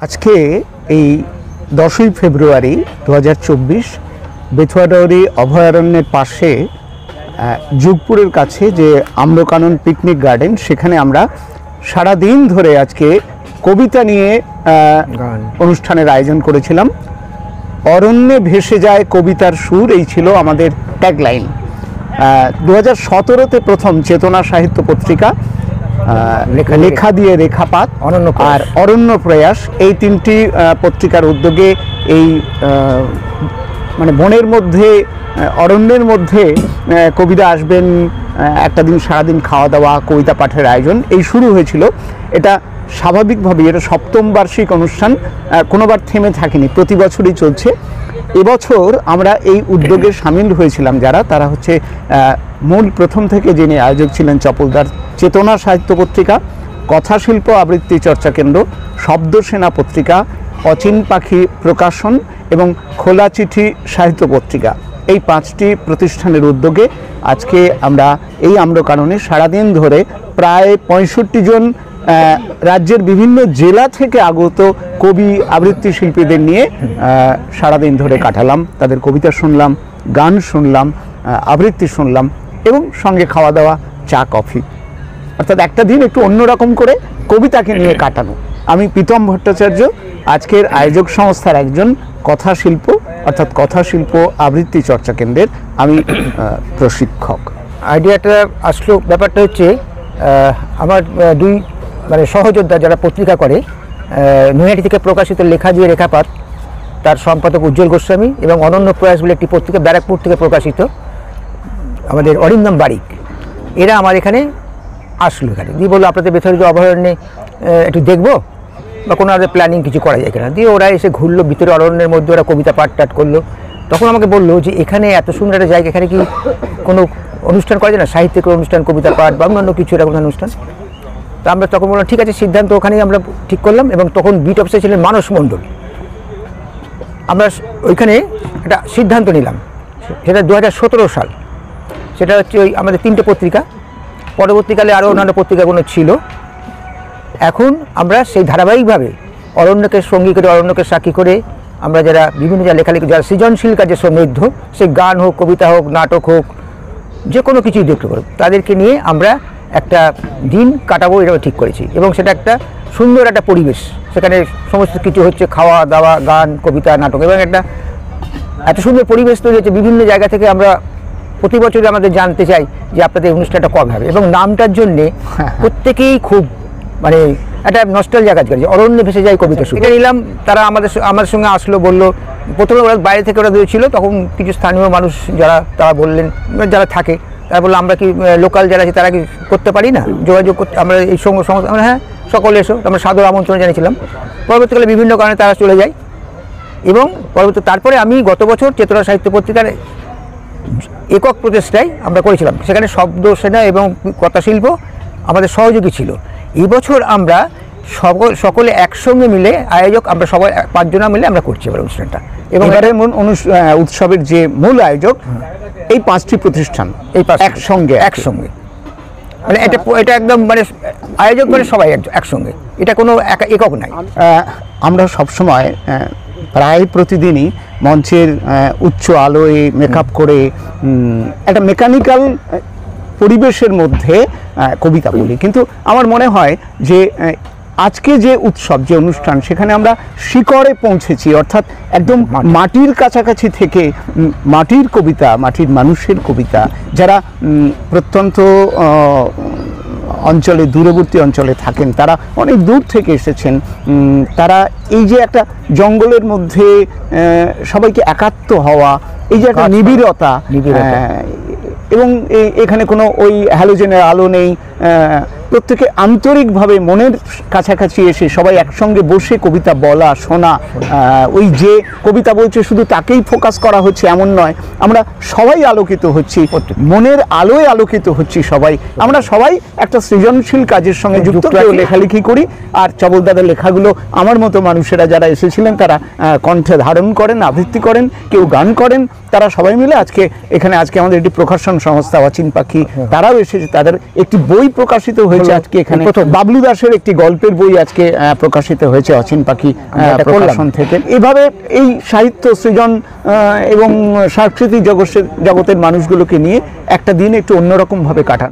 আজকে এই 10ই ফেব্রুয়ারি 2024 বেথুয়াডাউরি অভয়ারণ্যের পাশে যুগপুরের কাছে যে আম্রকানন পিকনিক গার্ডেন, সেখানে আমরা সারা দিন ধরে আজকে কবিতা নিয়ে অনুষ্ঠানের আয়োজন করেছিলাম। অরণ্যে ভেসে যায় কবিতার সুর, এই ছিল আমাদের ট্যাগলাইন। 2017-তে প্রথম চেতনা সাহিত্য পত্রিকা, লেখা দিয়ে রেখাপাত আর অরণ্য প্রয়াস, এই তিনটি পত্রিকার উদ্যোগে এই মানে বনের মধ্যে অরণ্যের মধ্যে কবিতা আসবেন, একটা দিন সারাদিন খাওয়া দাওয়া কবিতা পাঠের আয়োজন এই শুরু হয়েছিল। এটা স্বাভাবিকভাবেই এটা সপ্তম বার্ষিক অনুষ্ঠান, কোনোবার থেমে থাকেনি, প্রতি বছরই চলছে। এবছর আমরা এই উদ্যোগে সামিল হয়েছিলাম যারা, তারা হচ্ছে মূল প্রথম থেকে যিনি আয়োজক ছিলেন চপলদার চেতনা সাহিত্য পত্রিকা, কথাশিল্প আবৃত্তি চর্চা কেন্দ্র, শব্দসেনা পত্রিকা, অচিন পাখি প্রকাশন এবং খোলা চিঠি সাহিত্য পত্রিকা। এই 5টি প্রতিষ্ঠানের উদ্যোগে আজকে আমরা এই আম্রকাননে সারাদিন ধরে প্রায় 65 জন রাজ্যের বিভিন্ন জেলা থেকে আগত কবি আবৃত্তি শিল্পীদের নিয়ে সারাদিন ধরে কাটালাম। তাদের কবিতা শুনলাম, গান শুনলাম, আবৃত্তি শুনলাম এবং সঙ্গে খাওয়া দাওয়া, চা কফি, অর্থাৎ একটা দিন একটু অন্যরকম করে কবিতাকে নিয়ে কাটানো। আমি প্রীতম ভট্টাচার্য, আজকের আয়োজক সংস্থার একজন, কথাশিল্প অর্থাৎ কথাশিল্প আবৃত্তি চর্চা কেন্দ্রের আমি প্রশিক্ষক। আইডিয়াটা আসলো, ব্যাপারটা হচ্ছে আমার দুই মানে সহযোদ্ধা যারা পত্রিকা করে, নৈহাটি থেকে প্রকাশিত লেখা দিয়ে রেখাপাত, তার সম্পাদক উজ্জ্বল গোস্বামী, এবং অনন্য প্রয়াস বলে একটি পত্রিকা ব্যারাকপুর থেকে প্রকাশিত আমাদের অরিন্দম বারিক, এরা আমার এখানে আসলো। এখানে দিয়ে বললো আপনাদের বেথুয়াডাউরি অভয়ারণ্যে একটু দেখবো বা কোনো আমাদের প্ল্যানিং কিছু করা যায় কিনা। দিয়ে ওরা এসে ঘুরলো ভিতরে অরণ্যের মধ্যে, ওরা কবিতা পাঠ করলো। তখন আমাকে বললো যে এখানে এত সুন্দর একটা জায়গা, এখানে কি কোনো অনুষ্ঠান করা যায় না, সাহিত্যিক অনুষ্ঠান, কবিতা পাঠ বা অন্যান্য কিছু এরকম অনুষ্ঠান। তা আমরা তখন বললাম ঠিক আছে, সিদ্ধান্ত ওখানেই আমরা ঠিক করলাম। এবং তখন বিট অফিসে ছিলেন মানস মণ্ডল। আমরা ওইখানে একটা সিদ্ধান্ত নিলাম, সেটা 2017 সাল। সেটা হচ্ছে ওই আমাদের 3টে পত্রিকা, পরবর্তীকালে আরও অন্যান্য পত্রিকাগুলো ছিল। এখন আমরা সেই ধারাবাহিকভাবে অরণ্যকে সঙ্গী করে, অরণ্যকে সাক্ষী করে আমরা যারা বিভিন্ন যা লেখালেখি, যারা সৃজনশীল কাজে সমৃদ্ধ, সে গান হোক, কবিতা হোক, নাটক হোক, যে কোনো কিছুই দেখতে পারো, তাদেরকে নিয়ে আমরা একটা দিন কাটাবো, এটা ঠিক করেছি। এবং সেটা একটা সুন্দর একটা পরিবেশ, সেখানে সমস্ত কিছু হচ্ছে, খাওয়া দাওয়া, গান, কবিতা, নাটক, এবং একটা এত সুন্দর পরিবেশ তৈরি হচ্ছে। বিভিন্ন জায়গা থেকে আমরা প্রতি বছরই আমাদের জানতে চাই যে আপনাদের অনুষ্ঠানটা কবে হবে, এবং নামটার জন্যে প্রত্যেকেই খুব মানে একটা নস্টালজিয়া কাজ করেছে, অরণ্যে ভেসে যায় কবিতা শুরু। এটা নিলাম, তারা আমাদের সঙ্গে আসলো, বললো, প্রথমে ওরা বাইরে থেকে ওরা ছিল, তখন কিছু স্থানীয় মানুষ যারা, তারা বললেন, যারা থাকে তারা বললো আমরা কি লোকাল যারা আছে তারা কি করতে পারি না, যোগাযোগ করতে, আমরা এই সঙ্গে সমস্ত, আমরা হ্যাঁ সকলে এসো, আমরা সাদর আমন্ত্রণ জানিয়েছিলাম। পরবর্তীকালে বিভিন্ন কারণে তারা চলে যায়। এবং তারপরে আমি গত বছর চেতনা সাহিত্য পত্রিকার একক প্রচেষ্টায় আমরা করেছিলাম, সেখানে শব্দসেনা এবং কথাশিল্প আমাদের সহযোগী ছিল। এই বছর আমরা সকলে একসঙ্গে মিলে, আয়োজক আমরা সবাই 5 জনা মিলে আমরা করছি এবার অনুষ্ঠানটা। এবং এবারে উৎসবের যে মূল আয়োজক এই 5টি প্রতিষ্ঠান, এই একসঙ্গে মানে এটা একদম মানে আয়োজক মানে সবাই একসঙ্গে, এটা কোনো একক নাই। আমরা সবসময় প্রায় প্রতিদিনই মঞ্চের উচ্চ আলোয় মেকআপ করে একটা মেকানিক্যাল পরিবেশের মধ্যে কবিতা বলি, কিন্তু আমার মনে হয় যে আজকে যে উৎসব, যে অনুষ্ঠান, সেখানে আমরা শিকড়ে পৌঁছেছি, অর্থাৎ একদম মাটির কাছাকাছি থেকে মাটির কবিতা, মাটির মানুষের কবিতা, যারা প্রত্যন্ত অঞ্চলে, দূরবর্তী অঞ্চলে থাকেন, তারা অনেক দূর থেকে এসেছেন, তারা এই যে একটা জঙ্গলের মধ্যে সবাইকে একাত্ম হওয়া, এই যে একটা নিবিড়তা, এবং এখানে কোনো ওই হ্যালোজেনের আলো নেই, প্রত্যেকে আন্তরিকভাবে মনের কাছাকাছি এসে সবাই একসঙ্গে বসে কবিতা বলা, শোনা। ওই যে কবিতা বলছে শুধু তাকেই ফোকাস করা হচ্ছে এমন নয়, আমরা সবাই আলোকিত হচ্ছি, মনের আলোয় আলোকিত হচ্ছি সবাই। আমরা সবাই একটা সৃজনশীল কাজের সঙ্গে যুক্ত, কেউ লেখালেখি করি, আর চবলদাদার লেখাগুলো আমার মতো মানুষেরা যারা এসেছিলেন তারা কণ্ঠে ধারণ করেন, আবৃত্তি করেন, কেউ গান করেন, তারা সবাই মিলে আজকে আমাদের একটি প্রকাশন সংস্থা অচিন পাখি, তারাও এসেছে, তাদের একটি বই প্রকাশিত হয়েছে হয়েছে হলো আজকে এখানে। প্রথম। বাবলু দাসের একটি গল্পের বই আজকে প্রকাশিত হয়েছে অচিন পাখি এটা প্রকাশন থেকে। এভাবে এই সাহিত্য সৃজন এবং সাংস্কৃতিক জগতের মানুষগুলোকে নিয়ে একটা দিন একটু অন্যরকম ভাবে কাটান।